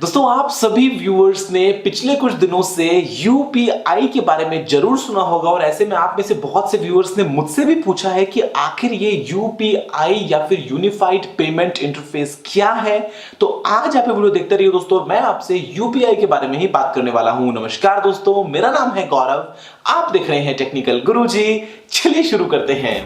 दोस्तों आप सभी व्यूअर्स ने पिछले कुछ दिनों से यूपीआई के बारे में जरूर सुना होगा और ऐसे में आप में से बहुत से व्यूअर्स ने मुझसे भी पूछा है कि आखिर ये यूपीआई या फिर यूनिफाइड पेमेंट इंटरफेस क्या है। तो आज आप ये वीडियो देखते रहिए दोस्तों, मैं आपसे यूपीआई के बारे में ही बात करने वाला हूं। नमस्कार दोस्तों, मेरा नाम है गौरव, आप देख रहे हैं टेक्निकल गुरुजी। चलिए शुरू करते हैं।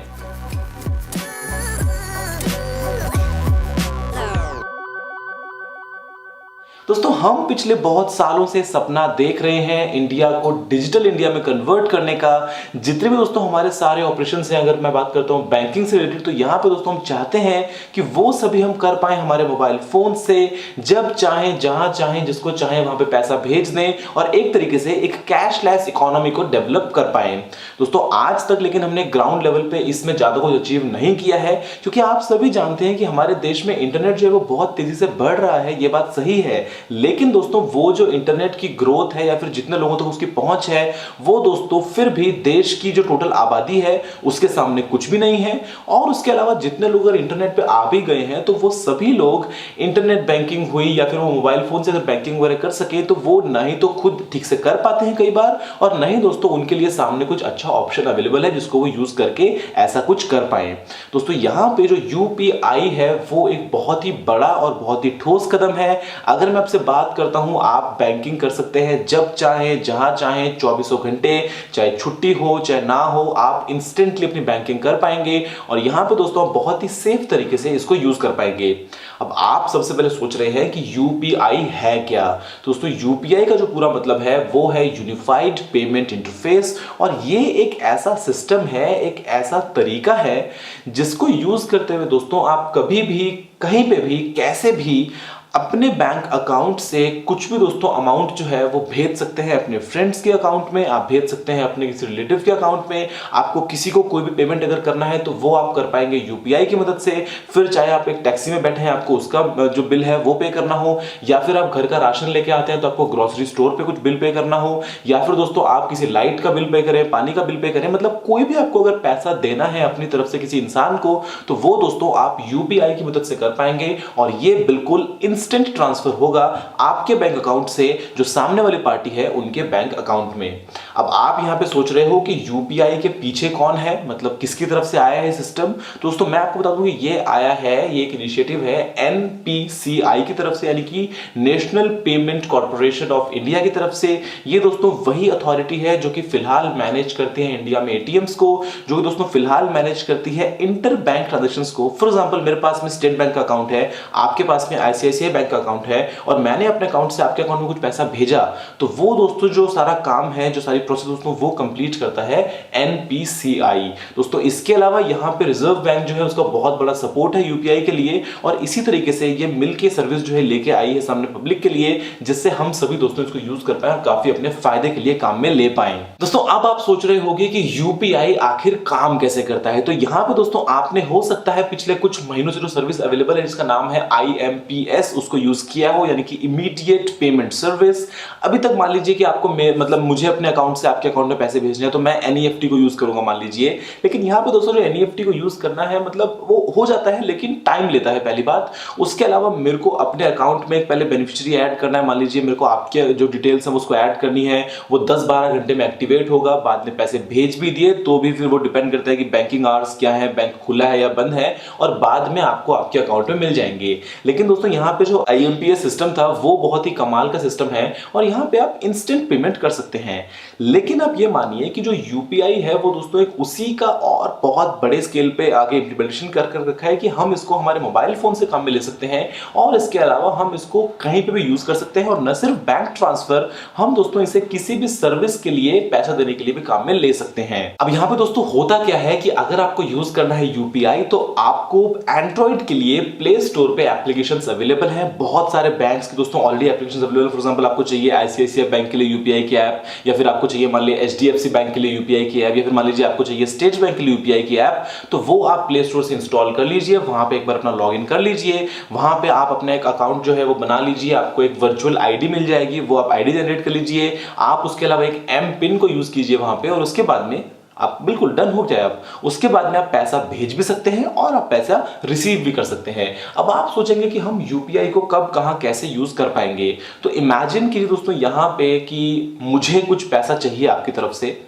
दोस्तों हम पिछले बहुत सालों से सपना देख रहे हैं इंडिया को डिजिटल इंडिया में कन्वर्ट करने का। जितने भी दोस्तों हमारे सारे ऑपरेशंस हैं, अगर मैं बात करता हूं बैंकिंग से रिलेटेड, तो यहां पे दोस्तों हम चाहते हैं कि वो सभी हम कर पाए हमारे मोबाइल फोन से, जब चाहें जहां चाहें जिसको चाहें वहां पे पैसा भेज दें और एक तरीके से एक कैशलेस इकोनॉमी को डेवलप कर पाए। दोस्तों आज तक लेकिन हमने ग्राउंड लेवल पे इसमें ज्यादा कुछ अचीव नहीं किया है, क्योंकि आप सभी जानते हैं कि हमारे देश में इंटरनेट जो है वो बहुत तेजी से बढ़ रहा है, ये बात सही है। लेकिन दोस्तों वो जो इंटरनेट की ग्रोथ है या फिर जितने लोगों तक उसकी पहुंच है, वो दोस्तों फिर भी देश की जो टोटल आबादी है उसके सामने कुछ भी नहीं है। और उसके अलावा जितने लोग अगर इंटरनेट पे आ भी गए हैं तो वो सभी लोग इंटरनेट बैंकिंग हुई या फिर वो मोबाइल फोन से अगर बैंकिंग वगैरह कर सके तो वो नहीं तो खुद ठीक से कर पाते हैं कई बार, और नहीं दोस्तों उनके लिए सामने कुछ अच्छा ऑप्शन अवेलेबल है जिसको वो यूज करके ऐसा कुछ कर पाए। दोस्तों यहां पे जो यूपीआई है वो एक बहुत ही बड़ा और बहुत ही ठोस कदम है। अगर मैं आपसे बात करता हूं, आप बैंकिंग कर सकते हैं जब चाहें जहां चाहें, 24 घंटे, चाहे छुट्टी हो चाहे ना हो, आप इंस्टेंटली अपनी बैंकिंग कर पाएंगे। और यहां पे दोस्तों आप बहुत ही सेफ तरीके से इसको यूज कर पाएंगे। अब आप सबसे पहले सोच रहे हैं कि यूपीआई है क्या। दोस्तों यूपीआई का जो पूरा मतलब है वो है यूनिफाइड पेमेंट इंटरफेस, और ये एक ऐसा सिस्टम है, एक ऐसा तरीका है जिसको यूज करते हुए दोस्तों आप कभी भी कहीं पे भी कैसे भी अपने बैंक अकाउंट से कुछ भी दोस्तों अमाउंट जो है वो भेज सकते हैं अपने फ्रेंड्स के अकाउंट में, आप भेज सकते हैं अपने किसी रिलेटिव के अकाउंट में। आपको किसी को कोई भी पेमेंट अगर करना है तो वो आप कर पाएंगे यूपीआई की मदद से। फिर चाहे आप एक टैक्सी में बैठे हैं, आपको उसका जो बिल है वो पे करना हो, या फिर आप घर का राशन लेके आते हैं तो आपको ग्रोसरी स्टोर पे कुछ बिल पे करना हो, या फिर दोस्तों आप किसी लाइट का बिल पे करें, पानी का बिल पे करें, मतलब कोई भी आपको अगर पैसा देना है अपनी तरफ से किसी इंसान को, तो वो दोस्तों आप यूपीआई की मदद से कर पाएंगे। और ये बिल्कुल इंस्टेंट ट्रांसफर होगा आपके बैंक अकाउंट से जो सामने वाली पार्टी है उनके बैंक अकाउंट में। अब आप यहां पे सोच रहे हो कि यूपीआई के पीछे कौन है, मतलब किसकी तरफ से आया है सिस्टम। दोस्तों मैं आपको बता दूं कि ये आया है, ये एक इनिशिएटिव है एनपीसीआई की तरफ से, यानी कि national payment corporation of India की तरफ से। ये दोस्तों वही अथॉरिटी है जो कि फिलहाल मैनेज करती है इंडिया में एटीएम्स को, जो कि दोस्तों फिलहाल मैनेज करती है इंटर बैंक ट्रांजैक्शंस को। फॉर एग्जांपल मेरे पास में स्टेट बैंक का अकाउंट है, आपके पास में आईसीआईसीआई बैंक का अकाउंट है, और मैंने अपने अकाउंट से आपके अकाउंट में कुछ पैसा भेजा, तो वो दोस्तों जो सारा काम है, जो सारी प्रोसेस दोस्तों वो कंप्लीट करता है एनपीसीआई। दोस्तों इसके अलावा यहां पे रिजर्व बैंक जो है उसका बहुत बड़ा सपोर्ट है यूपीआई के लिए, और इसी तरीके से ये मिलके सर्विस जो है लेके आई है सामने पब्लिक के लिए, जिससे हम सभी दोस्तों इसको यूज कर पाए और काफी अपने फायदे के लिए काम में ले पाए। दोस्तों अब आप सोच रहे होंगे कि यूपीआई आखिर काम कैसे करता है, तो यहां पे दोस्तों आपने हो सकता है पिछले कुछ महीनों से जो सर्विस अवेलेबल है जिसका नाम है आईएमपीएस, उसको यूज किया हो, यानी कि इमीडिएट पेमेंट सर्विस। अभी तक मान लीजिए कि आपको मतलब मुझे अपने अकाउंट से आपके अकाउंट में पैसे भेजने हैं तो मैं एनईएफटी को यूज करूंगा मान लीजिए, लेकिन यहां पे दोस्तों जो एनईएफटी को यूज करना है मतलब वो हो जाता है लेकिन टाइम लेता है पहली बात। उसके अलावा मेरे को अपने अकाउंट में एक पहले बेनिफिशियरी ऐड करना है, मान लीजिए मेरे को आपके जो डिटेल्स हैं उसको ऐड करनी है, वो 10-12 घंटे में एक्टिवेट होगा। बाद में पैसे भेज भी दिए तो भी फिर वो डिपेंड करता है कि बैंकिंग आवर्स क्या है, बैंक खुला है या बंद है, और बाद में आपको आपके अकाउंट में मिल जाएंगे। लेकिन दोस्तों यहाँ पे जो आईएमपीएस सिस्टम था वो बहुत ही कमाल का सिस्टम है, और यहां पे आप इंस्टेंट पेमेंट कर सकते हैं। लेकिन आप ये मानिए कि जो यूपीआई है वो दोस्तों एक उसी का और बहुत बड़े स्केल पे आगे इंप्लीमेंटेशन कर रखा है कि हम इसको हमारे मोबाइल फोन से काम में ले सकते हैं, और इसके अलावा हम इसको कहीं पे भी यूज कर सकते हैं। और न सिर्फ बैंक ट्रांसफर, हम दोस्तों इसे किसी भी सर्विस के लिए पैसा देने के लिए भी काम में ले सकते हैं। अब यहां पे दोस्तों होता क्या है कि अगर आपको यूज करना है यूपीआई तो आपको एंड्रॉइड के लिए प्ले स्टोर पे एप्लीकेशंस अवेलेबल हैं, बहुत सारे बैंक्स की दोस्तों already applications available. For example आपको चाहिए आईसीआईसीआई बैंक के लिए यूपीआई की ऐप, या फिर आपको चाहिए मान लीजिए एचडीएफसी बैंक के लिए यूपीआई की ऐप, या फिर मान लीजिए आपको चाहिए स्टेट बैंक के लिए यूपीआई की ऐप, तो वो आप प्ले स्टोर से इंस्टॉल कर लीजिए, वहां पे एक बार अपना लॉगिन कर लीजिए, वहां पे आप अपना एक अकाउंट जो है वो बना लीजिए, आपको एक वर्चुअल आईडी मिल जाएगी, वो आप आईडी जनरेट कर लीजिए। आप उसके अलावा एक एम पिन को यूज कीजिए वहां पे, और उसके बाद में आप बिल्कुल डन हो जाए आप, उसके बाद में आप पैसा भेज भी सकते हैं और आप पैसा रिसीव भी कर सकते हैं। अब आप सोचेंगे कि हम यूपीआई को कब कहां कैसे यूज कर पाएंगे, तो इमेजिन कीजिए दोस्तों यहां पे कि मुझे कुछ पैसा चाहिए आपकी तरफ से।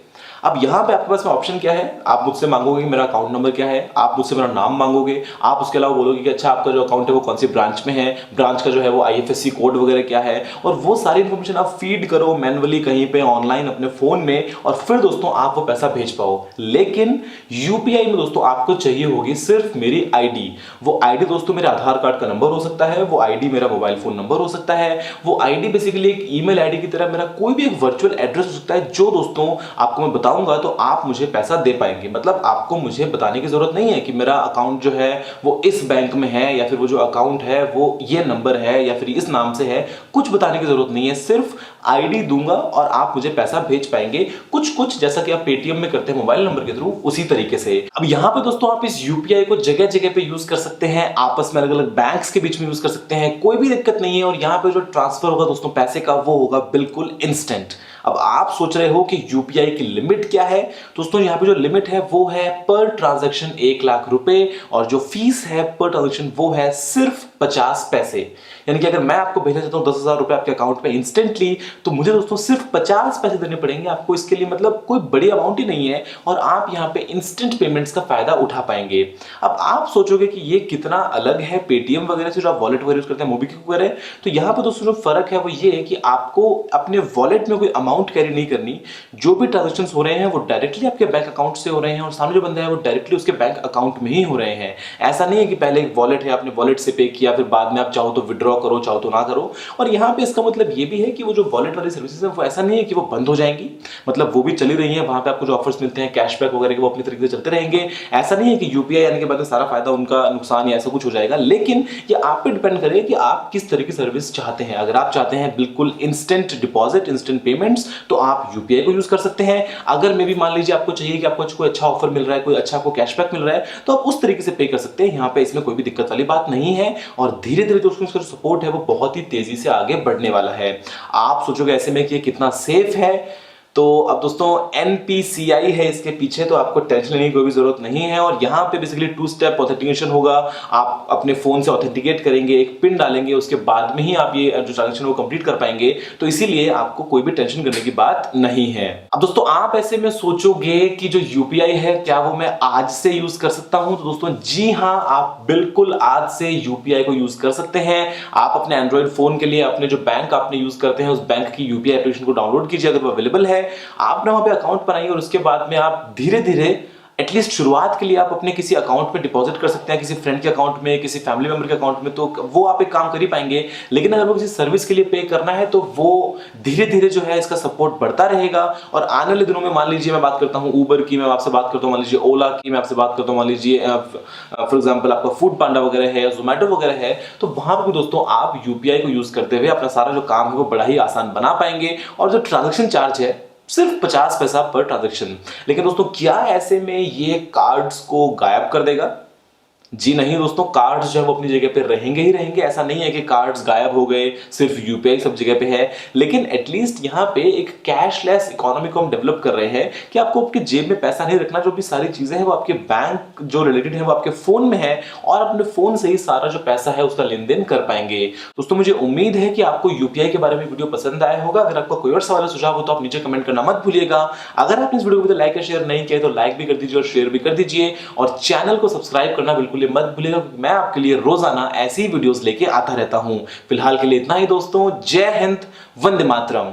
अब यहां पे आपके पास में ऑप्शन क्या है, आप मुझसे मांगोगे कि मेरा अकाउंट नंबर क्या है, आप मुझसे मेरा नाम मांगोगे, आप उसके अलावा बोलोगे कि अच्छा आपका जो अकाउंट है वो कौन सी ब्रांच में है, ब्रांच का जो है वो आईएफएससी कोड वगैरह क्या है, और वो सारी इंफॉर्मेशन आप फीड करो मैन्युअली कहीं पे ऑनलाइन अपने फोन में, और फिर दोस्तों आप वो पैसा भेज पाओ। लेकिन यूपीआई में दोस्तों आपको चाहिए होगी सिर्फ मेरी आईडी। वो आईडी दोस्तों मेरे आधार कार्ड का नंबर हो सकता है, वो आईडी मेरा मोबाइल फोन नंबर हो सकता है, वो आईडी बेसिकली एक ईमेल आईडी की तरह मेरा कोई भी एक वर्चुअल एड्रेस हो सकता है, जो दोस्तों आपको मैं बताऊंगा तो आप मुझे पैसा दे पाएंगे। मतलब आपको मुझे बताने की जरूरत नहीं है कि मेरा अकाउंट जो है वो इस बैंक में है, या फिर वो जो अकाउंट है वो ये नंबर है, या फिर इस नाम से है, कुछ बताने की जरूरत नहीं है। सिर्फ आईडी दूंगा और आप मुझे पैसा भेज पाएंगे, कुछ कुछ जैसा कि आप पेटीएम में करते हैं मोबाइल नंबर के थ्रू, उसी तरीके से। अब यहां पे दोस्तों आप इस यूपीआई को जगह जगह पे यूज कर सकते हैं, आपस में अलग अलग बैंक्स के बीच में यूज कर सकते हैं, कोई भी दिक्कत नहीं है। और यहां पे जो ट्रांसफर होगा दोस्तों पैसे का, वो होगा बिल्कुल इंस्टेंट। अब आप सोच रहे हो कि यूपीआई की लिमिट क्या है, दोस्तों यहां पे जो लिमिट है वो है पर ट्रांजैक्शन 1 लाख रुपए, और जो फीस है पर ट्रांजैक्शन वो है सिर्फ 50 पैसे। यानी कि अगर मैं आपको भेजना चाहता हूं 10,000 रुपए आपके अकाउंट में इंस्टेंटली, तो मुझे दोस्तों सिर्फ 50 पैसे देने पड़ेंगे आपको इसके लिए। मतलब कोई बड़ी अमाउंट ही नहीं है, और आप यहां पे इंस्टेंट पेमेंट्स का फायदा उठा पाएंगे। अब आप सोचोगे कि ये कितना अलग है पेटीएम वगैरह से, जो आप वॉलेट वगैरह यूज करते हैं, मोबीक्विक वगैरह। तो यहां पर दोस्तों जो फर्क है वो ये है कि आपको अपने वॉलेट में कोई अमाउंट कैरी नहीं करनी। जो भी ट्रांजेक्शन हो रहे हैं वो डायरेक्टली आपके बैंक अकाउंट से हो रहे हैं, और सामने जो बंदा है वो डायरेक्टली उसके बैंक अकाउंट में ही हो रहे हैं। ऐसा नहीं है कि पहले एक वॉलेट है, आपने वॉलेट से पे किया, फिर बाद में आप चाहो तो विड्रॉ करो, चाहो तो ना करो। और यहां पे इसका मतलब ये भी है कि वो जो वॉलेट वाली सर्विसेज है वो ऐसा नहीं है कि वो बंद हो जाएंगी, मतलब वो भी चली रही है। वहां पे आपको जो ऑफर्स मिलते हैं कैशबैक वगैरह के, वो अपनी तरीके से चलते रहेंगे। ऐसा नहीं है कि यूपीआई आने के बाद में सारा फायदा उनका नुकसान या ऐसा कुछ हो जाएगा। लेकिन ये आप पे डिपेंड करेगा कि आप किस तरह की सर्विस चाहते हैं। अगर आप चाहते हैं बिल्कुल इंस्टेंट डिपॉजिट, इंस्टेंट पेमेंट्स, तो आप यूपीआई को यूज कर सकते हैं। अगर मे भी मान लीजिए आपको चाहिए कि आपको कोई अच्छा ऑफर मिल रहा है, कोई अच्छा आपको कैशबैक मिल रहा है, तो आप उस तरीके से पे कर सकते हैं। यहां पे इसमें कोई भी दिक्कत वाली बात नहीं है, और धीरे धीरे दोस्तों इसका सपोर्ट है वो बहुत ही तेजी से आगे बढ़ने वाला है। आप सोचोगे ऐसे में कि ये कितना सेफ है, तो अब दोस्तों NPCI है इसके पीछे, तो आपको टेंशन लेने की कोई भी जरूरत नहीं है। और यहाँ पे बेसिकली 2 स्टेप ऑथेंटिकेशन होगा। आप अपने फोन से ऑथेंटिकेट करेंगे, एक पिन डालेंगे, उसके बाद में ही आप ये जो ट्रांजेक्शन वो कंप्लीट कर पाएंगे। तो इसीलिए आपको कोई भी टेंशन करने की बात नहीं है। अब दोस्तों आप ऐसे में सोचोगे कि जो यूपीआई है क्या वो मैं आज से यूज कर सकता हूं, तो दोस्तों जी हाँ, आप बिल्कुल आज से यूपीआई को यूज कर सकते हैं। आप अपने एंड्रॉइड फोन के लिए अपने जो बैंक आपने यूज करते हैं उस बैंक की यूपीआई एप्लीकेशन को डाउनलोड कीजिए अगर वो अवेलेबल है। आप ना वहां पे अकाउंट बनाइए, और उसके बाद में आप धीरे धीरे एटलीस्ट शुरुआत के लिए आप अपने किसी अकाउंट में डिपॉजिट कर सकते हैं, किसी फ्रेंड के अकाउंट में, किसी फैमिली मेंबर के अकाउंट में, तो वो आप एक काम कर ही पाएंगे। लेकिन अगर वो किसी सर्विस के लिए पे करना है तो वो धीरे धीरे जो है इसका सपोर्ट बढ़ता रहेगा। और आने वाले दिनों में मान लीजिए मैं बात करता हूं ऊबर की, मैं आपसे बात करता हूं मान लीजिए ओला की, मैं आपसे बात करता हूं मान लीजिए फॉर एग्जाम्पल आपका फूड पांडा वगैरह है, जोमेटो वगैरह है, तो वहां पर भी दोस्तों आप यूपीआई को यूज करते हुए अपना सारा जो काम है वो बड़ा ही आसान बना पाएंगे। और जो ट्रांजेक्शन चार्ज है सिर्फ 50 पैसा पर ट्रांजैक्शन। लेकिन दोस्तों क्या ऐसे में ये कार्ड्स को गायब कर देगा? जी नहीं दोस्तों, कार्ड्स जो है वो अपनी जगह पे रहेंगे ही रहेंगे। ऐसा नहीं है कि कार्ड्स गायब हो गए, सिर्फ यूपीआई सब जगह पे है। लेकिन एटलीस्ट यहाँ पे एक कैशलेस इकोनॉमी को हम डेवलप कर रहे हैं कि आपको आपके जेब में पैसा नहीं रखना, जो भी सारी चीजें हैं वो आपके बैंक जो रिलेटेड है वो आपके फोन में है, और अपने फोन से ही सारा जो पैसा है उसका लेन देन कर पाएंगे। दोस्तों मुझे उम्मीद है कि आपको यूपीआई के बारे में वीडियो पसंद आया होगा। अगर आपका कोई और सवाल सुझाव हो तो आप नीचे कमेंट करना मत भूलिएगा। अगर आपने इस वीडियो को लाइक या शेयर नहीं किया तो लाइक भी कर दीजिए और शेयर भी कर दीजिए, और चैनल को सब्सक्राइब करना बिल्कुल मत भूलिएगा। मैं आपके लिए रोजाना ऐसी वीडियोस लेके आता रहता हूं। फिलहाल के लिए इतना ही दोस्तों, जय हिंद, वंदे मातरम।